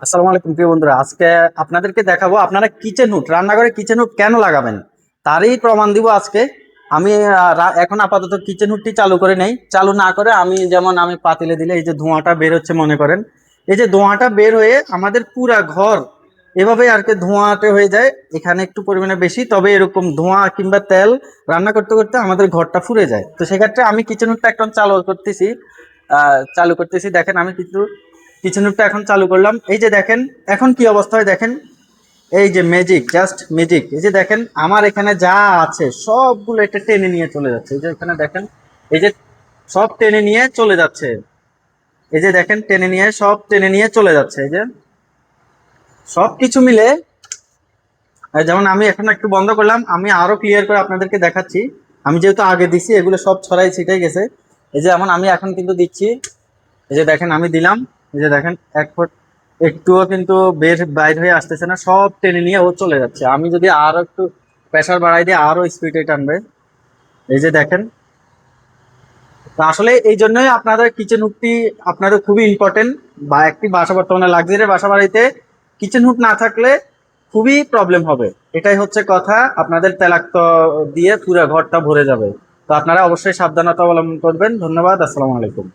আসসালামু আলাইকুম প্রিয় বন্ধুরা, আজকে আপনাদেরকে দেখাবো আপনারা কিচেন হুড, রান্নাঘরে কিচেন হুড কেন লাগাবেন তারই প্রমাণ দিব আজকে। আমি এখন আপাতত কিচেন হুডটি চালু করে নেই। চালু না করে আমি পাতিলে দিলে এই যে ধোঁয়াটা বের হচ্ছে, মনে করেন এই যে ধোঁয়াটা বের হয়ে আমাদের পুরা ঘর এভাবে আর কি ধোঁয়াটে হয়ে যায়। এখানে একটু পরিমাণে বেশি, তবে এরকম ধোঁয়া কিংবা তেল রান্না করতে করতে আমাদের ঘরটা ফুরে যায়। তো সেক্ষেত্রে আমি কিচেন হুডটা এখন চালু করতেছি। দেখেন আমি কিন্তু কিচেন হুডটা এখন চালু করলাম। এই যে দেখেন এখন কি অবস্থা হয় দেখেন। এই যে ম্যাজিক, জাস্ট ম্যাজিক। এই যে দেখেন আমার এখানে যা আছে সবগুলো এটা টেনে নিয়ে চলে যাচ্ছে। এই যে এখানে দেখেন, এই যে সব টেনে নিয়ে চলে যাচ্ছে। এই যে দেখেন সব টেনে নিয়ে চলে যাচ্ছে। এই যে সব কিছু মিলে যেমন আমি এখন একটু বন্ধ করলাম, আমি আরো ক্লিয়ার করে আপনাদেরকে দেখাচ্ছি। আমি যেহেতু আগে দিছি, এগুলো সব ছড়াই ছিটাই গেছে। এই যে আমি এখন কিন্তু দিচ্ছি। এই যে দেখেন আমি দিলাম। এই যে দেখেন এক ফুট একটুও কিন্তু বাইর হয়ে আসতেছে না, সব টেনে নিয়ে ও চলে যাচ্ছে। আমি যদি আরো একটু প্রেসার বাড়াই দিয়ে আরো স্পিডে টানবে। এই যে দেখেন। তো আসলে এই জন্যই আপনাদের কিচেন হুডটি আপনাদের খুবই ইম্পর্টেন্ট। বা একটি বাসা, বর্তমানে লাক্সারি বাসা বাড়িতে কিচেন হুড না থাকলে খুবই প্রবলেম হবে। এটাই হচ্ছে কথা, আপনাদের তেলাক্ত দিয়ে পুরো ঘরটা ভরে যাবে। তো আপনারা অবশ্যই সাবধানতা অবলম্বন করবেন। ধন্যবাদ, আসসালামু আলাইকুম।